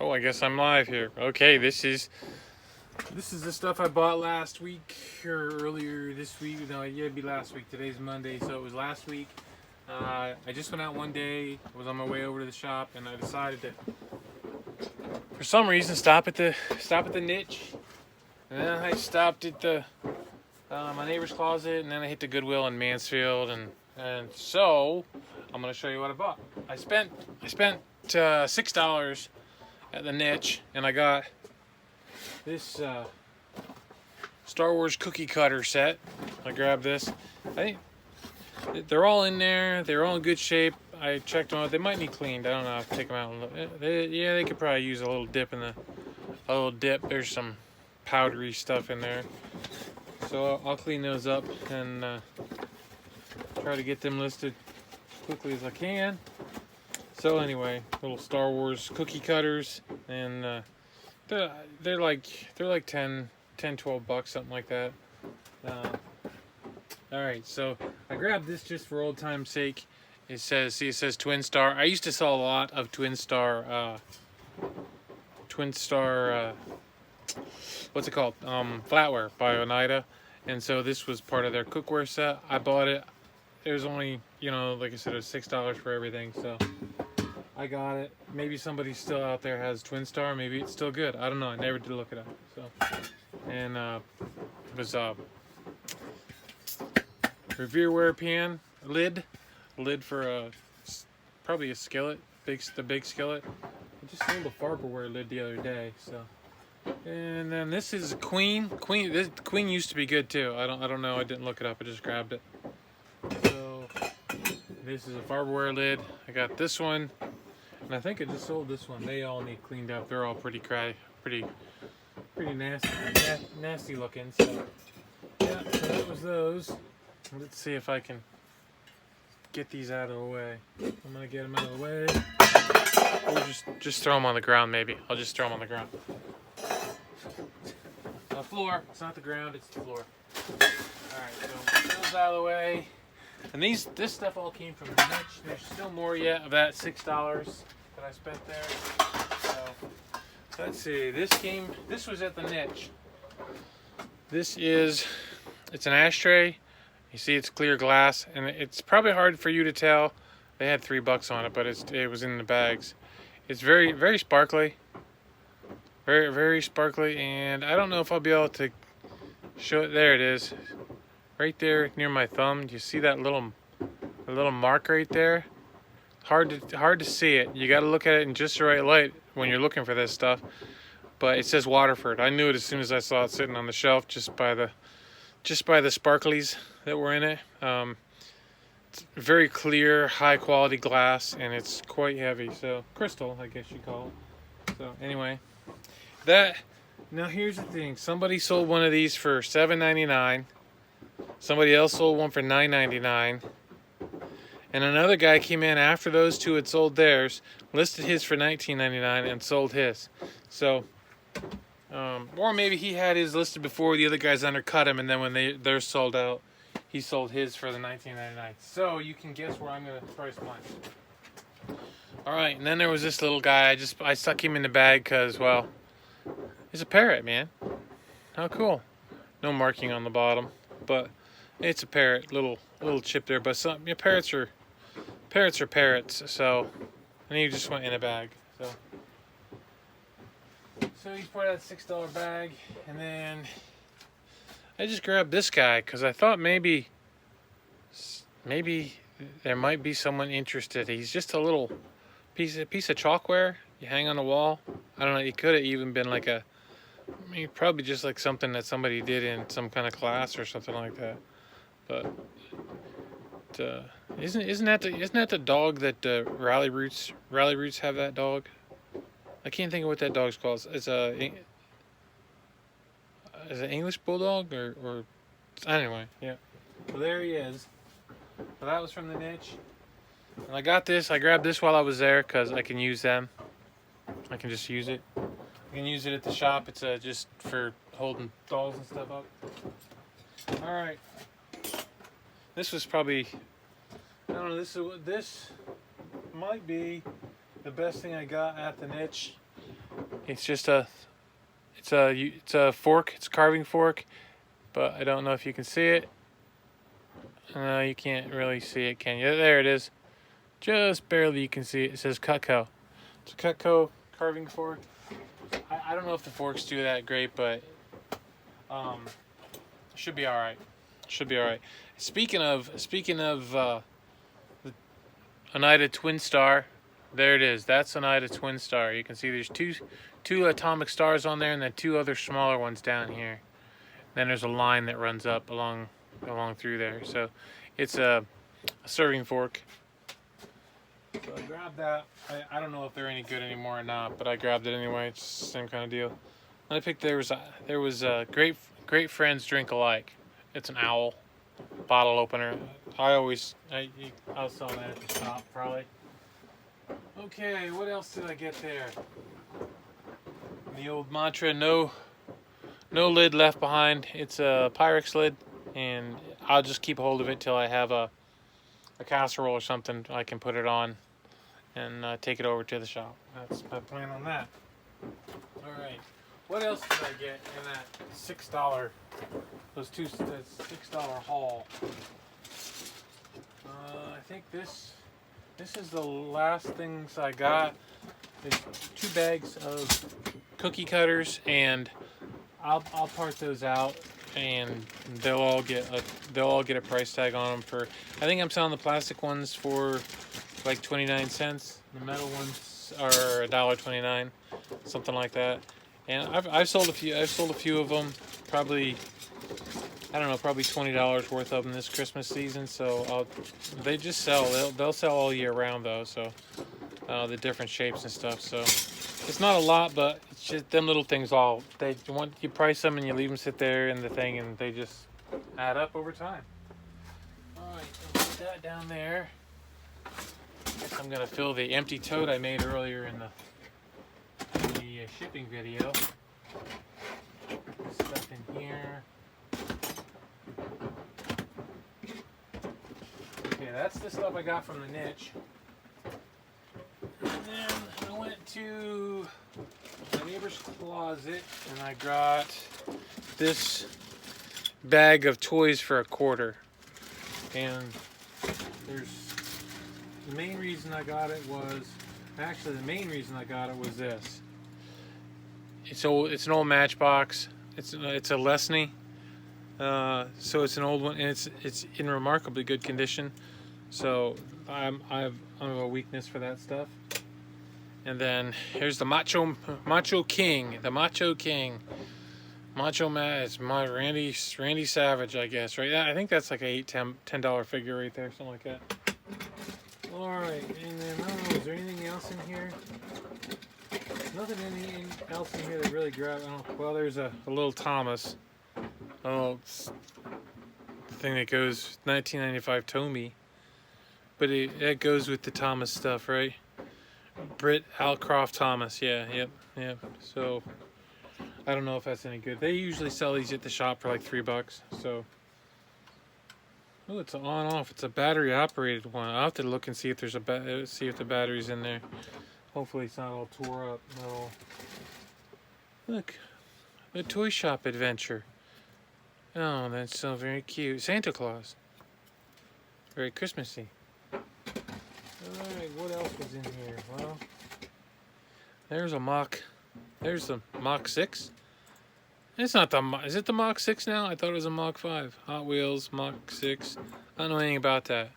Oh, I guess I'm live here. Okay, this is the stuff I bought last week or earlier this week. No, yeah, it'd be last week. Today's Monday, so it was last week. I just went out one day. I was on my way over to the shop, and I decided to, for some reason, stop at the niche. And then I stopped at the my neighbor's closet, and then I hit the Goodwill in Mansfield, and so I'm gonna show you what I bought. I spent $6 at the niche, and I got this Star Wars cookie cutter set. I grabbed this. I think they're all in there. They're all in good shape. I checked them out. They might need cleaned. I don't know. I'll take them out and look. They could probably use a little dip There's some powdery stuff in there. So I'll clean those up and try to get them listed as quickly as I can. So anyway, little Star Wars cookie cutters, and they're like 10, 12 bucks, something like that. All right, so I grabbed this just for old time's sake. It says Twin Star. I used to sell a lot of Twin Star. What's it called? Flatware by Oneida, and so this was part of their cookware set. I bought it. It was only, like I said, it was $6 for everything. So I got it. Maybe somebody still out there has Twin Star. Maybe it's still good. I don't know. I never did look it up. So, and it was Revereware pan lid for probably a skillet, the big skillet. I just sold a Farberware lid the other day. So, and then this is Queen. This Queen used to be good too. I don't know. I didn't look it up. I just grabbed it. So this is a Farberware lid. I got this one. And I think I just sold this one. They all need cleaned up. They're all pretty nasty looking. So yeah, so that was those. Let's see if I can get these out of the way. I'm gonna get them out of the way, or just throw them on the ground. Maybe I'll just throw them on the ground. The floor. It's not the ground. It's the floor. All right, so those out of the way. And this stuff all came from the niche. There's still more yet of that $6 that I spent there. So let's see. This was at the niche. It's an ashtray. You see, it's clear glass, and it's probably hard for you to tell. They had $3 on it, but it was in the bags. It's very, very sparkly. Very, very sparkly, and I don't know if I'll be able to show it. There it is. Right there near my thumb. Do you see that little mark right there? Hard to see it. You got to look at it in just the right light when you're looking for this stuff. But it says Waterford. I knew it as soon as I saw it sitting on the shelf, just by the sparklies that were in it. It's very clear, high quality glass, and it's quite heavy. So crystal, I guess you call it. So anyway, now here's the thing. Somebody sold one of these for $7.99. Somebody else sold one for $9.99, and another guy came in after those two had sold theirs, listed his for $19.99 and sold his. So, or maybe he had his listed before the other guys undercut him, and then when they're sold out, he sold his for the $19.99. So you can guess where I'm gonna price mine. All right, and then there was this little guy. I stuck him in the bag because, well, he's a parrot, man. How cool. No marking on the bottom, but it's a parrot, little chip there. But parrots are parrots. So, and he just went in a bag. So he's part of that $6 bag, and then I just grabbed this guy because I thought maybe there might be someone interested. He's just a little piece of chalkware you hang on the wall. I don't know. It could have even been like probably just like something that somebody did in some kind of class or something like that. But isn't that the dog that Rally Roots have? That dog? I can't think of what that dog's called. It's an English bulldog or anyway. Yeah. So there he is. So that was from the niche. And I grabbed this while I was there because I can use them. I can just use it. I can use it at the shop. It's just for holding dolls and stuff up. All right. This was probably, I don't know, this might be the best thing I got at the niche. It's just it's a fork. It's a carving fork, but I don't know if you can see it. No, you can't really see it, can you? There it is. Just barely you can see it. It says Cutco. It's a Cutco carving fork. I don't know if the forks do that great, but should be all right. Should be all right. Speaking of Oneida Twin Star, there it is. That's Oneida Twin Star. You can see there's two atomic stars on there, and then two other smaller ones down here. Then there's a line that runs up along through there. So it's a serving fork. So I grabbed that. I don't know if they're any good anymore or not, but I grabbed it anyway. It's the same kind of deal. And I picked there was a Great Friends Drink Alike. It's an owl bottle opener. I'll sell that at the shop probably. Okay, what else did I get there? The old mantra, no lid left behind. It's a Pyrex lid, and I'll just keep hold of it till I have a casserole or something I can put it on and take it over to the shop. That's my plan on that. Alright, what else did I get in that $6, that $6 haul? I think this is the last things I got. There's 2 bags of cookie cutters, and I'll part those out, and they'll all get a price tag on them for. I think I'm selling the plastic ones for like 29 cents. The metal ones are $1.29, something like that. And I've sold a few of them. Probably, I don't know, probably $20 worth of them this Christmas season. So they just sell. They'll sell all year round though. So the different shapes and stuff. So it's not a lot, but it's just them little things. You price them and you leave them sit there in the thing, and they just add up over time. All right, I'll put that down there. Guess I'm gonna fill the empty tote I made earlier in the shipping video. Put stuff in here. Okay, that's the stuff I got from the niche. And then I went to my neighbor's closet and I got this bag of toys for $1. And the main reason I got it was this. It's an old Matchbox. It's a Lesney. So it's an old one, and it's in remarkably good condition. So I have a weakness for that stuff. And then here's the Macho King, Macho Man. It's my Randy Savage, I guess, right? I think that's like a $10 figure right there, something like that. All right, and then I don't know, is there anything else in here? Nothing else in here that really grabbed. Well, there's a little Thomas, a little thing that goes 1995 Tomy, but that goes with the Thomas stuff, right? Britt Alcroft Thomas, yeah. So I don't know if that's any good. They usually sell these at the shop for like $3. So, oh, it's on-off. It's a battery-operated one. I'll have to look and see if there's see if the battery's in there. Hopefully, it's not all tore up. No. Look, a toy shop adventure. Oh, that's so very cute. Santa Claus. Very Christmassy. Alright, what else was in here? Well, there's the Mach 6. It's not is it the Mach 6 now? I thought it was a Mach 5. Hot Wheels, Mach 6. I don't know anything about that.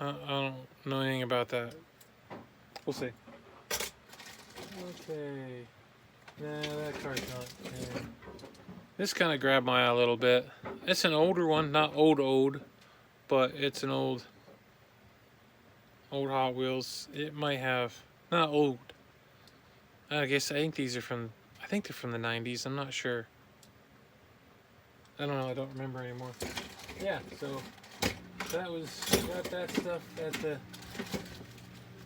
I don't know anything about that. We'll see. Okay. Nah, that card's not. Yeah. This kind of grabbed my eye a little bit. It's an older one, not old, but it's an old Hot Wheels. It might have, not old. I think these are from, I think they're from the 90s. I'm not sure. I don't know. I don't remember anymore. Yeah, so got that stuff at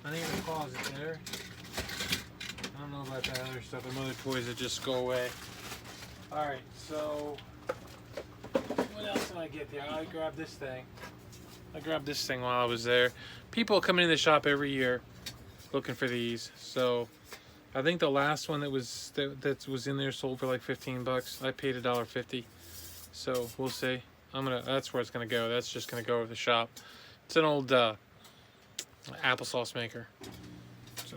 my neighbor's closet there. I don't know about that other stuff. Them other toys that just go away. Alright, so what else did I get there? I grabbed this thing. While I was there. People come into the shop every year looking for these. So I think the last one that was in there sold for like 15 bucks. I paid $1.50. So we'll see. That's where it's gonna go. That's just gonna go over the shop. It's an old applesauce maker. So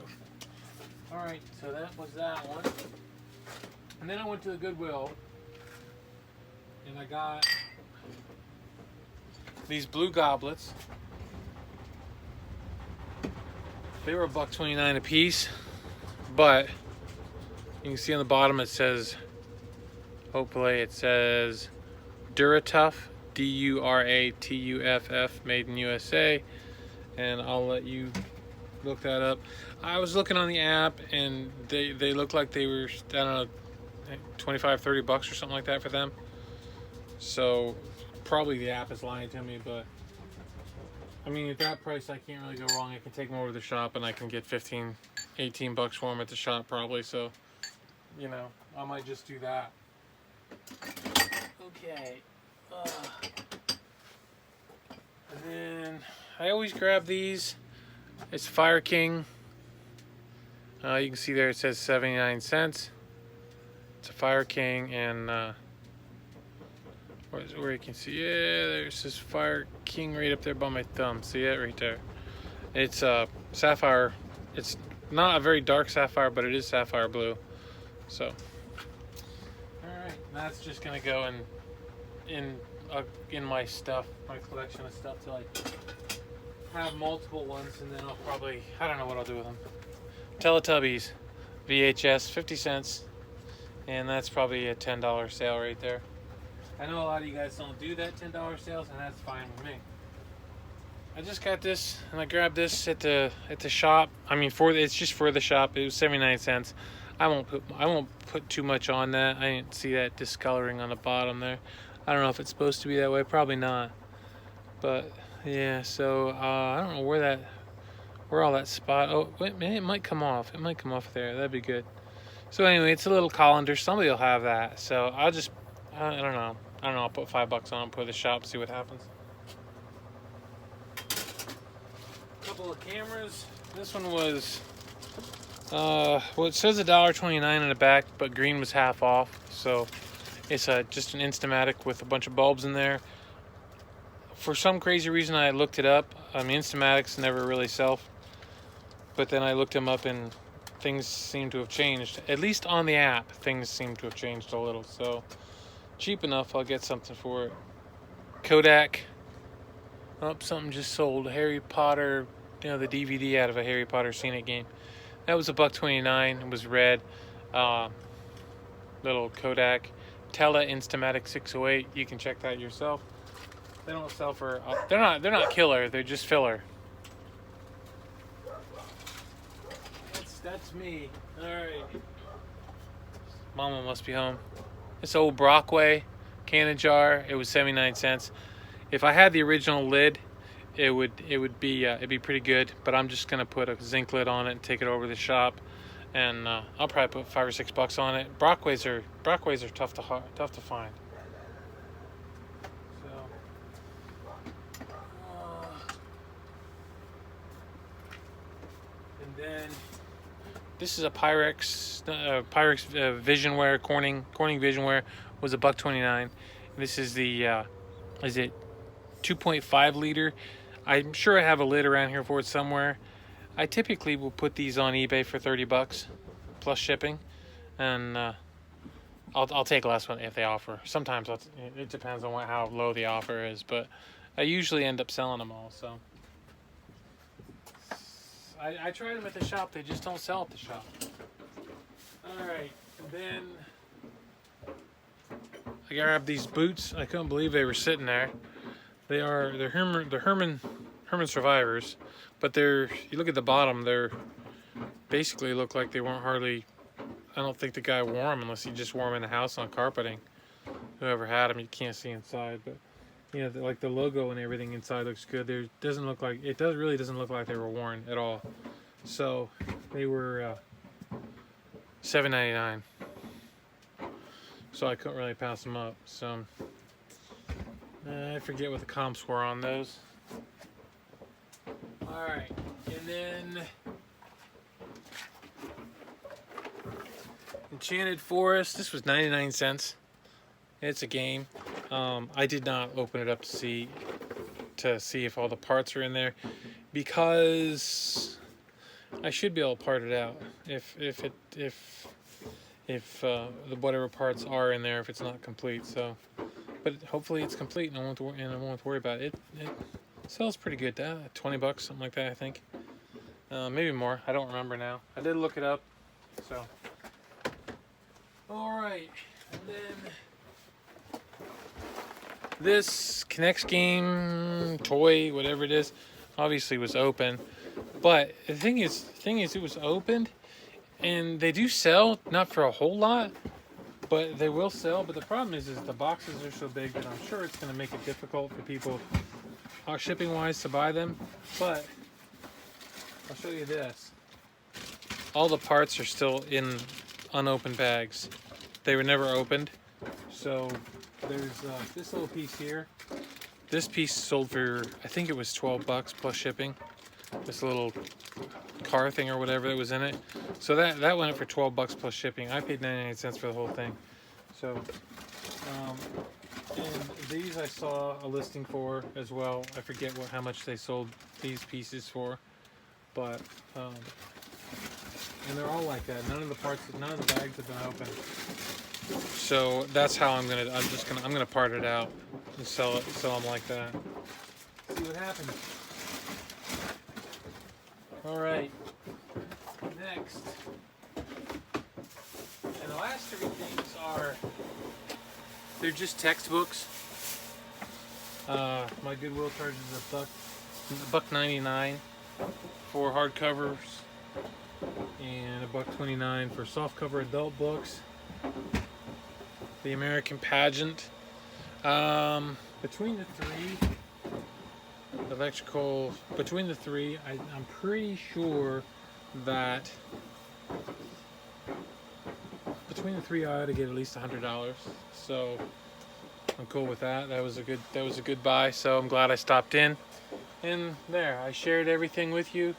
all right, so that was that one. And then I went to the Goodwill and I got these blue goblets. They were $1.29 a piece, but you can see on the bottom it says, hopefully it says Duratuff, Duratuff, made in USA, and I'll let you look that up. I was looking on the app and they look like they were, I don't know, 25, 30 bucks or something like that for them. So probably the app is lying to me, but I mean, at that price, I can't really go wrong. I can take them over to the shop and I can get 15, 18 bucks for them at the shop probably. So, you know, I might just do that. Okay. And then I always grab these. It's Fire King. You can see there it says 79 cents. It's a Fire King, and where you can see, yeah, there's this Fire King right up there by my thumb. See it right there? It's sapphire. It's not a very dark sapphire, but it is sapphire blue. So, all right, that's just gonna go in my stuff, my collection of stuff, till I have multiple ones, and then I'll probably, I don't know what I'll do with them. Teletubbies, VHS, 50 cents, and that's probably a $10 sale right there. I know a lot of you guys don't do that $10 sales, and that's fine with me. I just got this, and I grabbed this at the shop. I mean, it's just for the shop. It was 79 cents. I won't put too much on that. I didn't see that discoloring on the bottom there. I don't know if it's supposed to be that way. Probably not. But yeah, so I don't know where all that spot. Oh, wait, man, it might come off. It might come off there. That'd be good. So anyway, it's a little colander. Somebody will have that. So I'll just, I don't know. I'll put $5 on it, put it in the shop, see what happens. A couple of cameras. This one was, well, it says $1.29 in the back, but green was half off. So it's just an Instamatic with a bunch of bulbs in there. For some crazy reason, I looked it up. I mean, Instamatics never really sell. But then I looked them up, and things seem to have changed. At least on the app, things seem to have changed a little. So cheap enough, I'll get something for it. Kodak. Oh, something just sold. Harry Potter, the DVD out of a Harry Potter Scenic game. That was $1.29. It was red. Little Kodak. Tele Instamatic 608. You can check that yourself. They don't sell for. They're not killer. They're just filler. That's me. All right. Mama must be home. This old Brockway cannon jar. It was 79 cents. If I had the original lid, it'd be pretty good. But I'm just gonna put a zinc lid on it and take it over to the shop, and I'll probably put $5 or $6 on it. Brockways are tough to find. So, and then this is a Pyrex Visionware, Corning Visionware, was $1.29. This is the is it 2.5 liter? I'm sure I have a lid around here for it somewhere. I typically will put these on eBay for $30 plus shipping, and I'll take less one if they offer. Sometimes it depends on how low the offer is, but I usually end up selling them all. So I tried them at the shop. They just don't sell at the shop. All right, and then I grabbed these boots. I couldn't believe they were sitting there. They're Herman Survivors, but you look at the bottom, they're basically look like they weren't hardly. I don't think the guy wore them unless he just wore them in the house on carpeting. Whoever had them, you can't see inside, but like the logo and everything inside looks good. Really doesn't look like they were worn at all. So they were $7.99. So I couldn't really pass them up. So I forget what the comps were on those. All right, and then Enchanted Forest. This was 99 cents. It's a game. I did not open it up to see if all the parts are in there, because I should be able to part it out if the whatever parts are in there, if it's not complete. So, but hopefully it's complete, and I won't have to worry about it. It sells pretty good. That $20, something like that, I think. Maybe more. I don't remember now. I did look it up. So, all right, and then this Connects game toy, whatever it is, obviously was open. But the thing is, it was opened, and they do sell, not for a whole lot, but they will sell. But the problem is the boxes are so big that I'm sure it's going to make it difficult for people, shipping wise, to buy them. But I'll show you this. All the parts are still in unopened bags. They were never opened. So there's this little piece here. This piece sold for, I think it was $12 plus shipping. This little car thing or whatever that was in it. So that went up for $12 plus shipping. I paid 99 cents for the whole thing. So, and these I saw a listing for as well. I forget how much they sold these pieces for, but and they're all like that. None of the bags have been opened. So that's how I'm gonna part it out and sell them like that. See what happens. All right. Next, and the last three things they're just textbooks. My Goodwill charges $1.99 for hardcovers and $1.29 for softcover adult books. The American Pageant. Between the three, I'm pretty sure that between the three I ought to get at least $100. So I'm cool with that. That was a good buy. So I'm glad I stopped in. And there, I shared everything with you.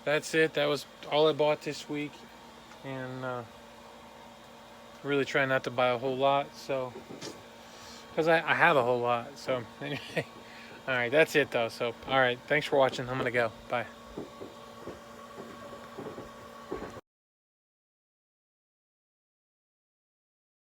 That's it. That was all I bought this week. And really try not to buy a whole lot, so because I have a whole lot. So anyway, all right, that's it though. So all right, thanks for watching. I'm gonna go. Bye.